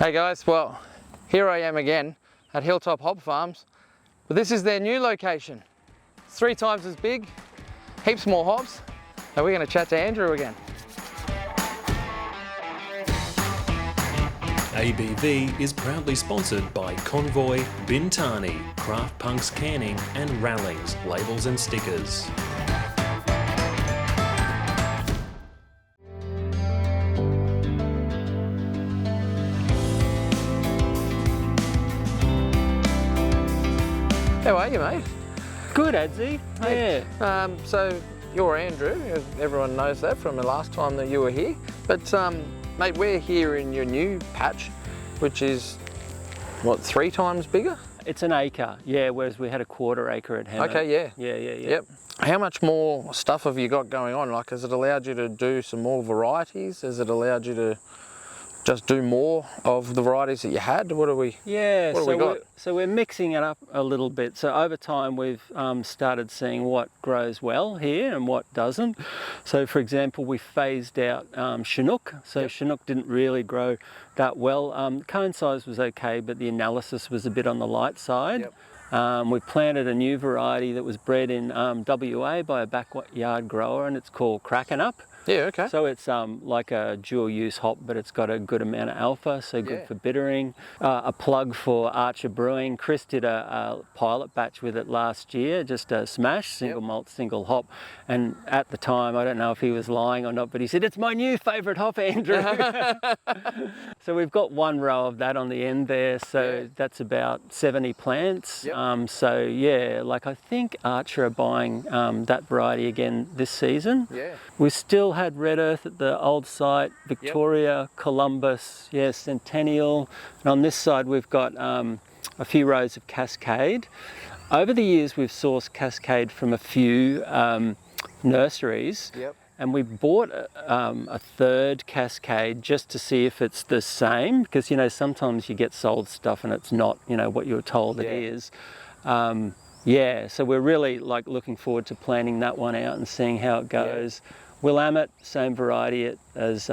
Hey guys, well, here I am again at Hilltop Hops Farms, but this is their new location. It's 3 times as big, heaps more hops, and we're going to chat to Andrew again. ABV is proudly sponsored by Convoy, Bintani, Craft Punks Canning and Rallings, labels and stickers. How are you, mate? Good, Adzi. Hey. Yeah. So you're Andrew, everyone knows that from the last time that you were here, but mate, we're here in your new patch, which is, what, 3 times bigger? It's an acre, yeah, whereas we had a 1/4 acre at Hemmant. Okay, yeah. Yeah. Yep. How much more stuff have you got going on? Like, has it allowed you to do some more varieties? Has it allowed you to just do more of the varieties that you had? What do we got? So we're mixing it up a little bit. So over time we've started seeing what grows well here and what doesn't. So for example, we phased out Chinook. So Chinook didn't really grow that well. Cone size was okay, but the analysis was a bit on the light side. We planted a new variety that was bred in WA by a backyard grower, and it's called Crackin' Up. Yeah, okay. So it's like a dual use hop, but it's got a good amount of alpha, so good for bittering. A plug for Hiker Brewing. Chris did a pilot batch with it last year, just a smash, single malt, single hop. And at the time, I don't know if he was lying or not, but he said, "It's my new favourite hop, Andrew." So we've got 1 row of that on the end there, so that's about 70 plants. So yeah, like I think Archer are buying that variety again this season. We still had Red Earth at the old site, Victoria, Columbus, Centennial. And on this side we've got a few rows of Cascade. Over the years we've sourced Cascade from a few nurseries. And we bought a 3rd Cascade just to see if it's the same, because, you know, sometimes you get sold stuff and it's not, you know, what you were told it is. So we're really like looking forward to planting that one out and seeing how it goes. Willamette, same variety as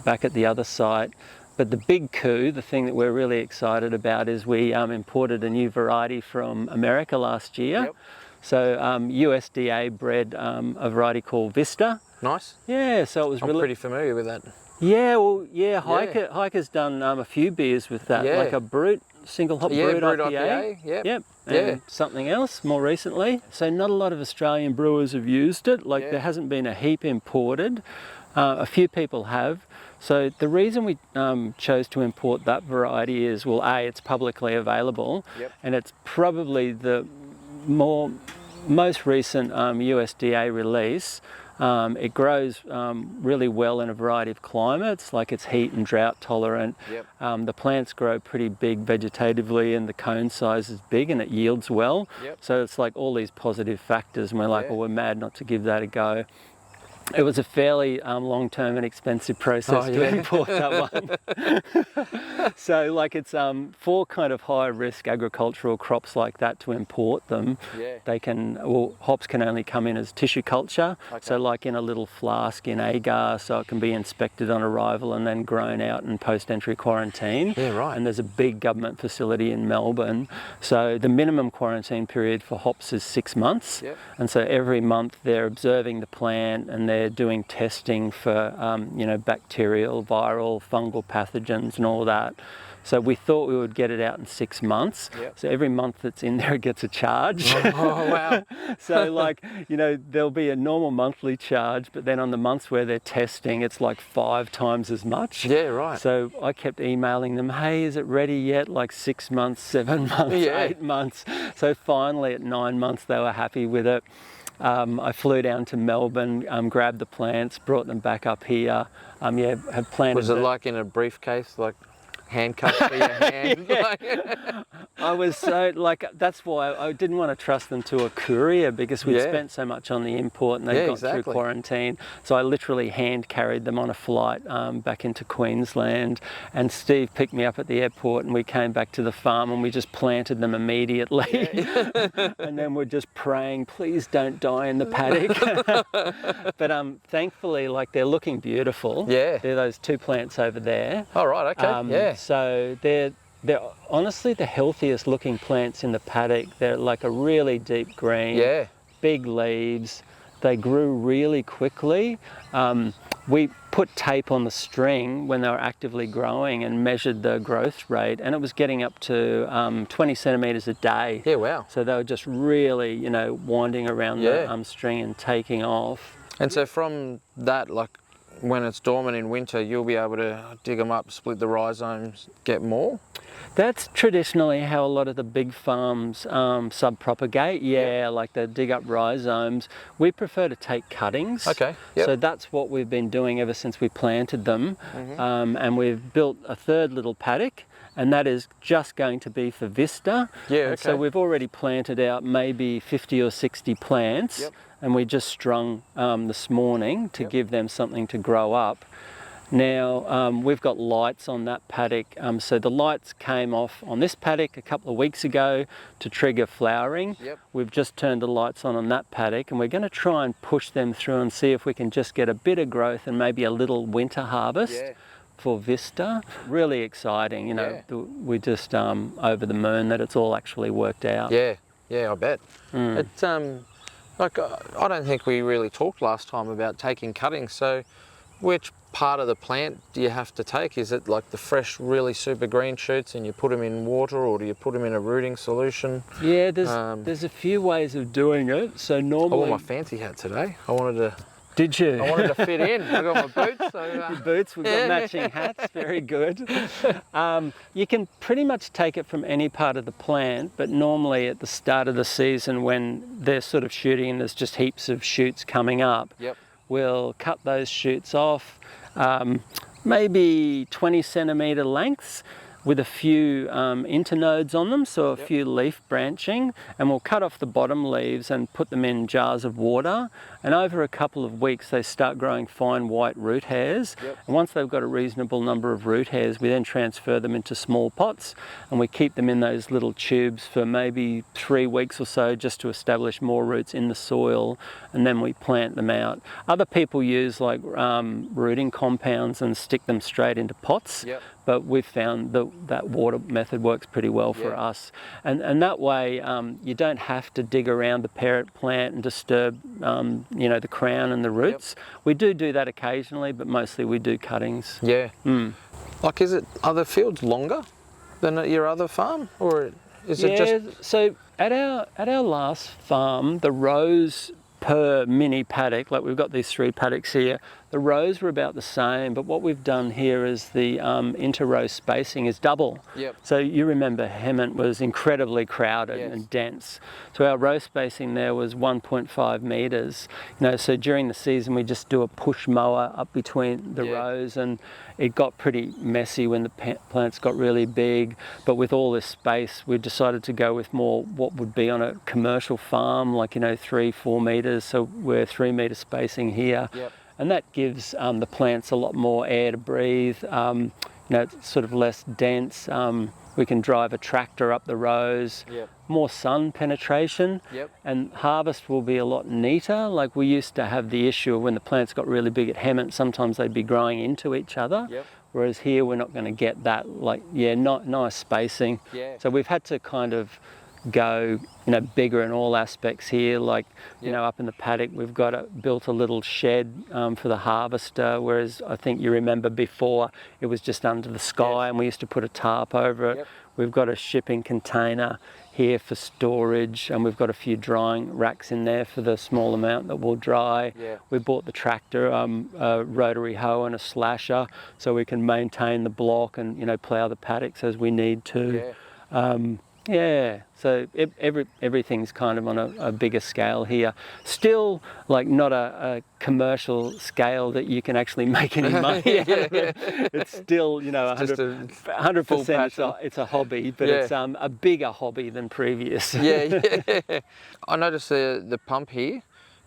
back at the other site. But the big coup, the thing that we're really excited about, is we imported a new variety from America last year. So USDA bred a variety called Vista. Nice. Yeah, so it was I'm pretty familiar with that. Yeah, well, Hiker's done a few beers with that, like a brute, single hop brute IPA. And something else more recently. So not a lot of Australian brewers have used it. Like there hasn't been a heap imported. A few people have. So the reason we chose to import that variety is, well, A, it's publicly available, and it's probably the most recent USDA release. It grows really well in a variety of climates, like it's heat and drought tolerant. The plants grow pretty big vegetatively, and the cone size is big, and it yields well. So it's like all these positive factors, and we're like, well, we're mad not to give that a go. It was a fairly long-term and expensive process to import that one. So like it's for kind of high-risk agricultural crops like that to import them. They can, hops can only come in as tissue culture. So like in a little flask in agar, so it can be inspected on arrival and then grown out in post-entry quarantine. And there's a big government facility in Melbourne. So the minimum quarantine period for hops is 6 months. And so every month they're observing the plant and they're doing testing for, bacterial, viral, fungal pathogens and all that. So we thought we would get it out in 6 months. So every month that's in there, it gets a charge. Oh, wow. So there'll be a normal monthly charge, but then on the months where they're testing, it's like 5 times as much. So I kept emailing them, hey, is it ready yet? Like 6 months, 7 months, 8 months. So finally at 9 months, they were happy with it. I flew down to Melbourne, grabbed the plants, brought them back up here. Have planted. Was it like in a briefcase, like handcuffs for your hand? I was so, that's why I didn't want to trust them to a courier, because we'd spent so much on the import and they'd gone through quarantine. So I literally hand carried them on a flight back into Queensland, and Steve picked me up at the airport and we came back to the farm and we just planted them immediately. And then we're just praying, please don't die in the paddock. But thankfully, they're looking beautiful. They're those 2 plants over there. Oh, right, okay, So they're honestly the healthiest looking plants in the paddock. They're like a really deep green, big leaves. They grew really quickly. We put tape on the string when they were actively growing and measured the growth rate, and it was getting up to 20 centimetres a day. Yeah, wow. So they were just really, winding around the string and taking off. And so from that, like when it's dormant in winter, you'll be able to dig them up, split the rhizomes, get more? That's traditionally how a lot of the big farms subpropagate. Like they dig up rhizomes. We prefer to take cuttings. Okay. So that's what we've been doing ever since we planted them. And we've built a third little paddock, and that is just going to be for Vista. So we've already planted out maybe 50 or 60 plants, and we just strung this morning to give them something to grow up. Now, we've got lights on that paddock. So the lights came off on this paddock a couple of weeks ago to trigger flowering. We've just turned the lights on that paddock, and we're going to try and push them through and see if we can just get a bit of growth and maybe a little winter harvest for Vista. Really exciting, we're just over the moon that it's all actually worked out. Yeah, I bet. It's like I don't think we really talked last time about taking cuttings. So which part of the plant do you have to take? Is it like the fresh, really super green shoots and you put them in water, or do you put them in a rooting solution? Yeah, there's a few ways of doing it. So normally... I wore my fancy hat today. I wanted to... Did you? I wanted to fit in. I got my boots. So, Your boots, we've got matching hats, very good. You can pretty much take it from any part of the plant, but normally at the start of the season when they're sort of shooting and there's just heaps of shoots coming up, we'll cut those shoots off, maybe 20 centimetre lengths with a few internodes on them, so a few leaf branching, and we'll cut off the bottom leaves and put them in jars of water, and over a couple of weeks they start growing fine white root hairs, and once they've got a reasonable number of root hairs, we then transfer them into small pots, and we keep them in those little tubes for maybe 3 weeks or so just to establish more roots in the soil, and then we plant them out. Other people use like rooting compounds and stick them straight into pots, but we've found that water method works pretty well for us. And that way you don't have to dig around the parent plant and disturb the crown and the roots. We do that occasionally, but mostly we do cuttings. Like, are the fields longer than at your other farm, or is it just... So at our last farm, the rows per mini paddock, like we've got these 3 paddocks here, the rows were about the same, but what we've done here is the inter-row spacing is double. So you remember Hemmant was incredibly crowded and dense. So our row spacing there was 1.5 metres. So during the season we just do a push mower up between the rows, and it got pretty messy when the plants got really big. But with all this space, we decided to go with more what would be on a commercial farm, like 3-4 metres. So we're 3 metre spacing here. And that gives the plants a lot more air to breathe. It's sort of less dense. We can drive a tractor up the rows, more sun penetration, and harvest will be a lot neater. Like we used to have the issue of when the plants got really big at Hemmant, sometimes they'd be growing into each other. Whereas here we're not going to get that, nice spacing. So we've had to kind of go bigger in all aspects here, up in the paddock we've got built a little shed for the harvester, whereas I think you remember before it was just under the sky and we used to put a tarp over it. We've got a shipping container here for storage, and we've got a few drying racks in there for the small amount that will dry. We bought the tractor, a rotary hoe and a slasher, so we can maintain the block and plough the paddocks as we need to. So everything's kind of on a bigger scale here. Still, not a commercial scale that you can actually make any money out of it. It's still, 100% it's a hobby, but it's a bigger hobby than previous. I noticed the pump here,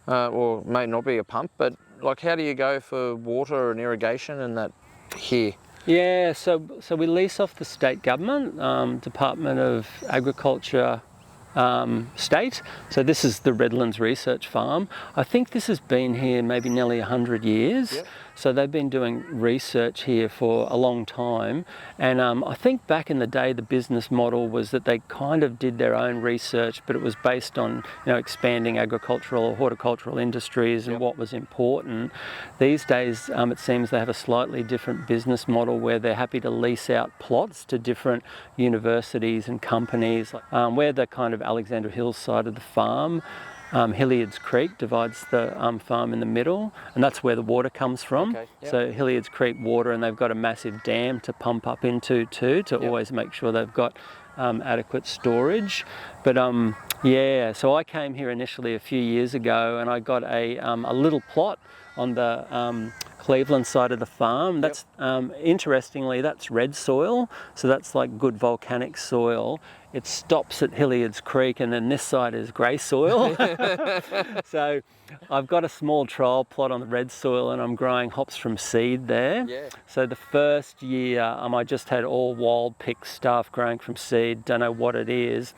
or may not be a pump, but how do you go for water and irrigation and that here? So we lease off the state government, Department of Agriculture state. So this is the Redlands Research Farm. I think this has been here maybe nearly 100 years. So they've been doing research here for a long time. And I think back in the day, the business model was that they kind of did their own research, but it was based on, expanding agricultural or horticultural industries and what was important. These days, it seems they have a slightly different business model where they're happy to lease out plots to different universities and companies. We're the kind of Alexandra Hills side of the farm. Hilliard's Creek divides the farm in the middle, and that's where the water comes from. Okay, yep. So Hilliard's Creek water, and they've got a massive dam to pump up into too, to always make sure they've got adequate storage. But so I came here initially a few years ago, and I got a little plot on the Cleveland side of the farm. That's interestingly, that's red soil, so that's like good volcanic soil. It stops at Hilliard's Creek, and then this side is grey soil. So I've got a small trial plot on the red soil, and I'm growing hops from seed there. Yeah. So the first year I just had all wild pick stuff growing from seed, don't know what it is.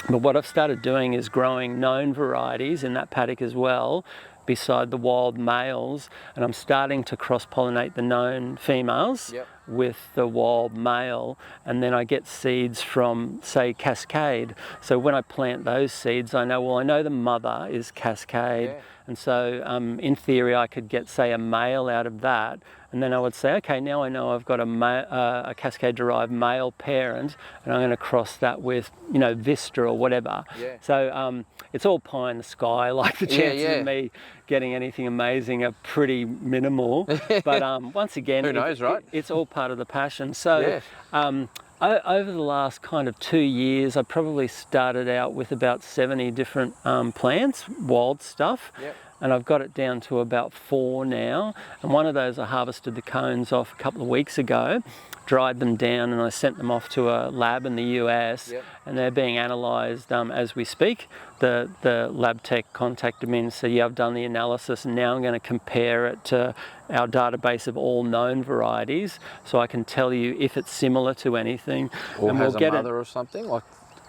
But what I've started doing is growing known varieties in that paddock as well, beside the wild males, and I'm starting to cross-pollinate the known females with the wild male, and then I get seeds from, say, Cascade. So when I plant those seeds, I know the mother is Cascade, and so in theory I could get, say, a male out of that, and then I would say, okay, now I know I've got a Cascade-derived male parent, and I'm going to cross that with, Vista or whatever. Yeah. So it's all pie in the sky. Like the chances of me getting anything amazing are pretty minimal. But once again, who knows, right? It's all part of the passion. So over the last kind of 2 years, I probably started out with about 70 different plants, wild stuff. Yep. And I've got it down to about 4 now. And one of those I harvested the cones off a couple of weeks ago, dried them down, and I sent them off to a lab in the US, and they're being analysed as we speak. The lab tech contacted me and said, I've done the analysis, and now I'm going to compare it to our database of all known varieties, so I can tell you if it's similar to anything. Or and has we'll a mother or something? Like,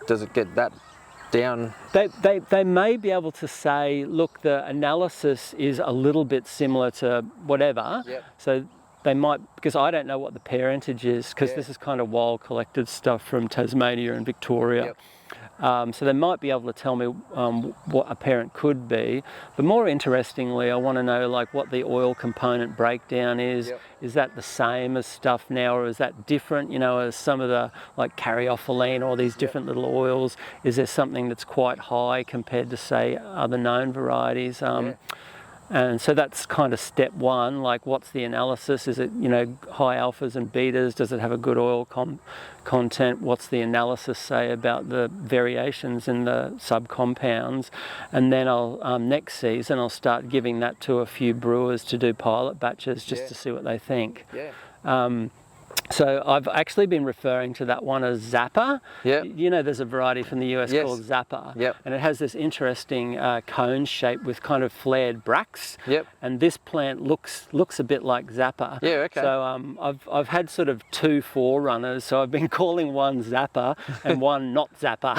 does it get that down? They may be able to say, look, the analysis is a little bit similar to whatever. So they might, because I don't know what the parentage is, because this is kind of wild collected stuff from Tasmania and Victoria. So they might be able to tell me what a parent could be. But more interestingly, I want to know like what the oil component breakdown is. Is that the same as stuff now, or is that different, as some of the like caryophyllene or these different little oils? Is there something that's quite high compared to, say, other known varieties? And so that's kind of step one, like what's the analysis? Is it, high alphas and betas? Does it have a good oil content? What's the analysis say about the variations in the subcompounds? And then I'll, next season, I'll start giving that to a few brewers to do pilot batches just to see what they think. So I've actually been referring to that one as Zappa. There's a variety from the US called Zappa. And it has this interesting cone shape with kind of flared bracts. And this plant looks a bit like Zappa. So I've had sort of 2 forerunners. So I've been calling one Zappa and one not Zappa.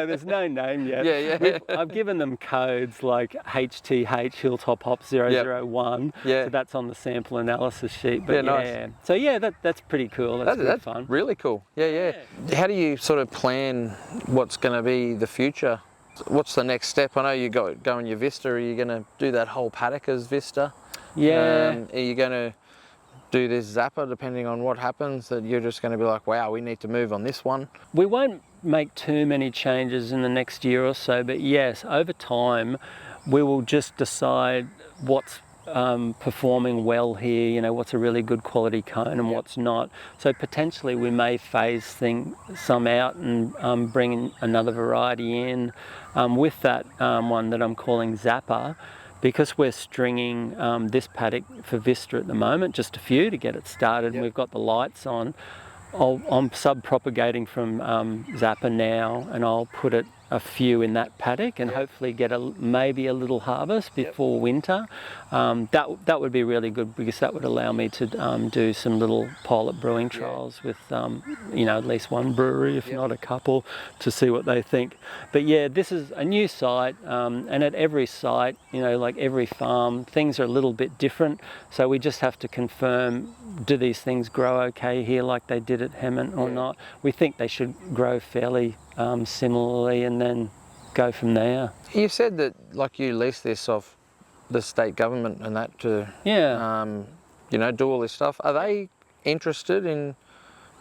There's no name yet. I've given them codes like HTH, Hilltop Hops 001. So that's on the sample analysis sheet. But nice. So that's pretty cool. That's fun. Really cool. How do you sort of plan what's going to be the future? What's the next step? I know you got going your Vista. Are you going to do that whole paddock as Vista? Are you going to do this Zappa depending on what happens? That you're just going to be like, wow, we need to move on this one? We won't make too many changes in the next year or so, but yes, over time we will just decide what's performing well here, what's a really good quality cone and what's not. So potentially we may phase some out and bring in another variety in. With that one that I'm calling Zappa, because we're stringing this paddock for Vista at the moment, just a few to get it started, and we've got the lights on. I'm sub-propagating from Zappa now, and I'll put it a few in that paddock and hopefully get maybe a little harvest before winter. That would be really good, because that would allow me to do some little pilot brewing trials with at least one brewery, if not a couple, to see what they think. But yeah, this is a new site, and at every site, like every farm, things are a little bit different. So we just have to confirm, do these things grow okay here like they did at Hemmant or not? We think they should grow fairly similarly, and then go from there. You said that you lease this off the state government and that to do all this stuff. Are they interested in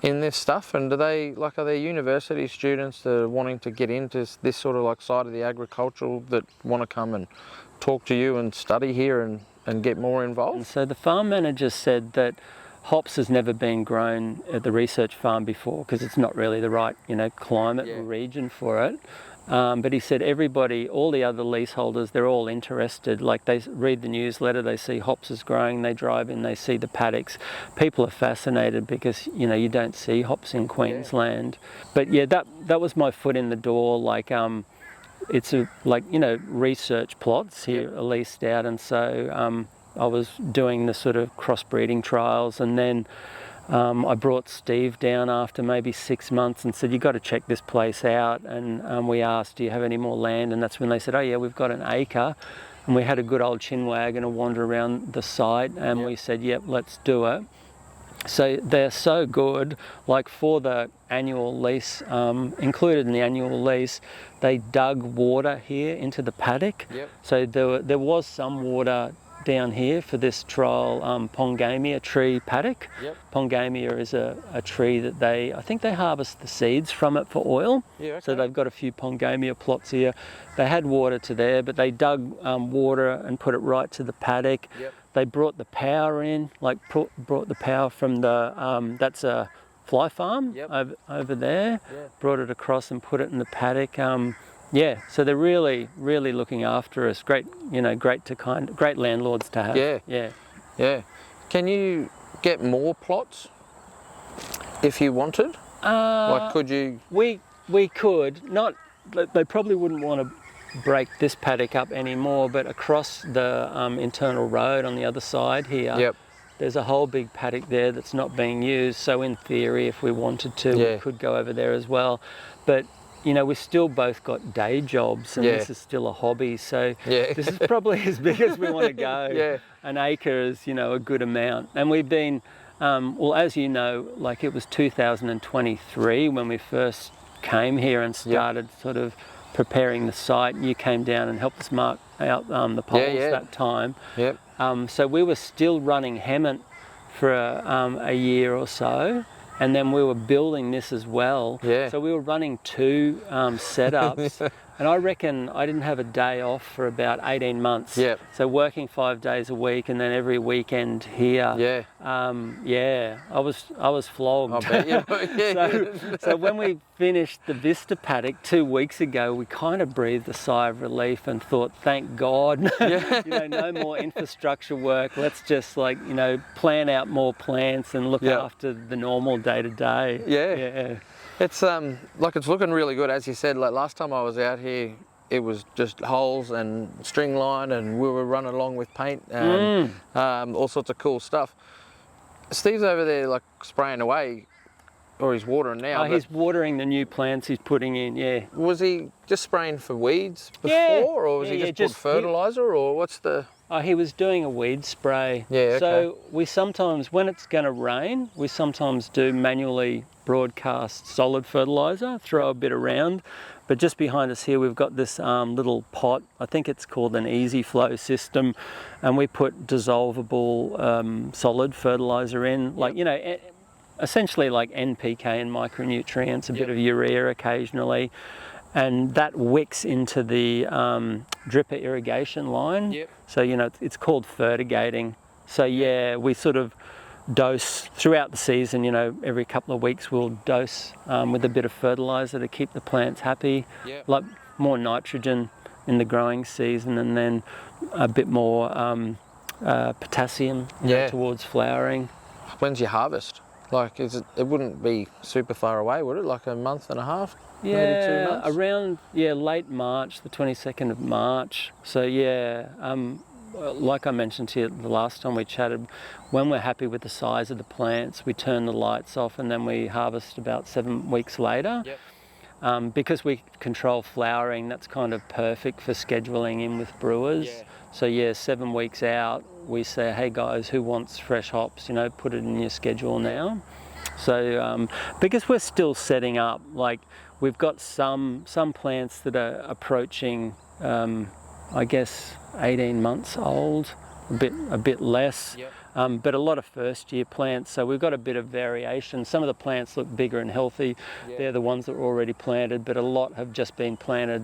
this stuff, and are there university students that are wanting to get into this sort of side of the agricultural that want to come and talk to you and study here and get more involved? And so the farm manager said that hops has never been grown at the research farm before, because it's not really the right climate or region for it. But he said everybody, all the other leaseholders, they're all interested. Like, they read the newsletter, they see hops is growing, they drive in, they see the paddocks. People are fascinated because, you don't see hops in Queensland. But yeah, that was my foot in the door. It's research plots here are leased out. And so I was doing the sort of crossbreeding trials, and then I brought Steve down after maybe 6 months and said, "You've got to check this place out." And we asked, "Do you have any more land?" And that's when they said, "Oh yeah, we've got an acre." And we had a good old chin wag and a wander around the site, and we said, "Yep, let's do it." So they're so good. Like, for the annual lease, included in the annual lease, they dug water here into the paddock. So there was some water down here for this trial pongamia tree paddock. Pongamia is a tree that I think they harvest the seeds from it for oil. So they've got a few pongamia plots here. They had water to there, but they dug water and put it right to the paddock. They brought the power in, brought the power from the, that's a fly farm over there. Brought it across and put it in the paddock. So they're really, really looking after us. Great landlords to have. Yeah. Can you get more plots if you wanted? Could you? We could. Not. They probably wouldn't want to break this paddock up anymore, but across the internal road on the other side here, there's a whole big paddock there that's not being used. So in theory, if we wanted to, we could go over there as well. But we've still both got day jobs, and this is still a hobby. So this is probably as big as we want to go. An acre is, a good amount. And we've been, as you know, it was 2023 when we first came here and started sort of preparing the site. You came down and helped us mark out the poles that time. So we were still running Hemmant for a year or so. And then we were building this as well. So we were running two setups. And I reckon I didn't have a day off for about 18 months. So working 5 days a week, and then every weekend here. I was flogged. I bet you. So when we finished the Vista paddock 2 weeks ago, we kind of breathed a sigh of relief and thought, thank God, no more infrastructure work. Let's just plan out more plants and look after the normal day to day. It's it's looking really good, as you said. Last time I was out here, it was just holes and string line, and we were running along with paint and all sorts of cool stuff. Steve's over there spraying away, or he's watering now. He's watering the new plants he's putting in. Was he just spraying for weeds before, or was he just put fertiliser, or what's the? He was doing a weed spray. So we sometimes, when it's going to rain, we sometimes do manually broadcast solid fertiliser, throw a bit around. But just behind us here, we've got this little pot. I think it's called an easy flow system. And we put dissolvable solid fertiliser in, essentially like NPK and micronutrients, a bit of urea occasionally. And that wicks into the dripper irrigation line. So, it's called fertigating. So, we sort of dose throughout the season, every couple of weeks we'll dose with a bit of fertiliser to keep the plants happy. More nitrogen in the growing season, and then a bit more potassium towards flowering. When's your harvest? Like, it wouldn't be super far away, would it? Like a month and a half? Yeah, maybe 2 months? around late March, the 22nd of March. So like I mentioned to you the last time we chatted, when we're happy with the size of the plants, we turn the lights off and then we harvest about 7 weeks later. Yep. Because we control flowering, that's kind of perfect for scheduling in with brewers. So 7 weeks out, we say, hey guys, who wants fresh hops? Put it in your schedule now. So because we're still setting up, like we've got some plants that are approaching, I guess, 18 months old, a bit less. Yep. But a lot of first year plants, so we've got a bit of variation. Some of the plants look bigger and healthy. They're the ones that were already planted, but a lot have just been planted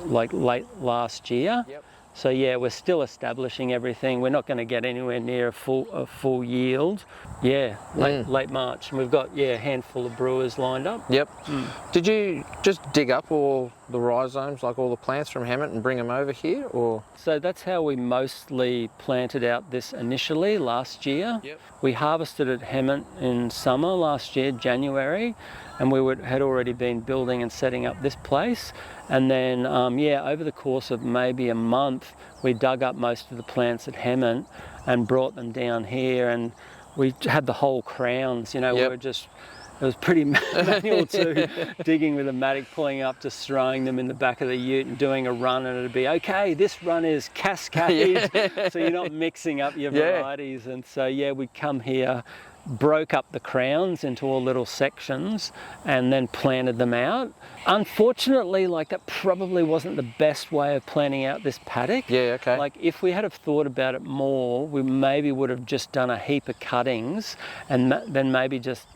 like late last year. Yep. So we're still establishing everything. We're not going to get anywhere near a full yield. Late March, and we've got a handful of brewers lined up. Yep. Did you just dig up all the rhizomes, like all the plants from Hemmant, and bring them over here, or? So that's how we mostly planted out this initially last year. Yep. We harvested at Hemmant in summer last year, January, and we had already been building and setting up this place. And then, over the course of maybe a month, we dug up most of the plants at Hemmant and brought them down here, and we had the whole crowns, we were just, it was pretty manual too, digging with a mattock, pulling up, just throwing them in the back of the ute and doing a run, and it'd be, okay, this run is cascade, so you're not mixing up your varieties. And so, we'd come here, broke up the crowns into all little sections and then planted them out. Unfortunately, that probably wasn't the best way of planning out this paddock. Like, if we had have thought about it more, we maybe would have just done a heap of cuttings and then maybe just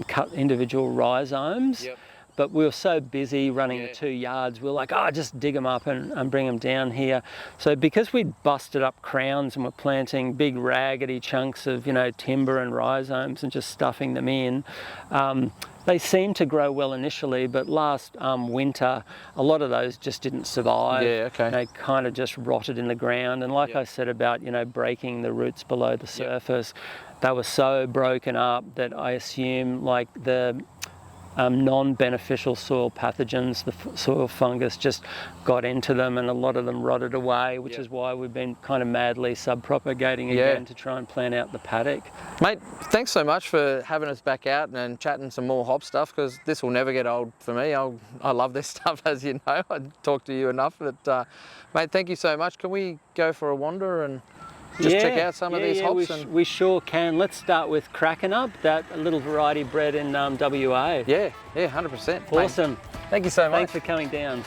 cut individual rhizomes. But we were so busy running the 2 yards, we were like, just dig them up and bring them down here. So because we'd busted up crowns and were planting big raggedy chunks of, timber and rhizomes and just stuffing them in, they seemed to grow well initially, but last winter, a lot of those just didn't survive. They kind of just rotted in the ground. And like I said about, breaking the roots below the surface, they were so broken up that I assume the non-beneficial soil pathogens, the soil fungus, just got into them, and a lot of them rotted away, which is why we've been kind of madly sub-propagating again to try and plan out the paddock. Mate, thanks so much for having us back out and chatting some more hop stuff, because this will never get old for me. I love this stuff, as you know. I talk to you enough, but mate, thank you so much. Can we go for a wander and just check out some of these hops? We sure can. Let's start with Cracking Up, that little variety bred in WA. Yeah, 100%. Awesome. Mate, thank you so much. Thanks for coming down.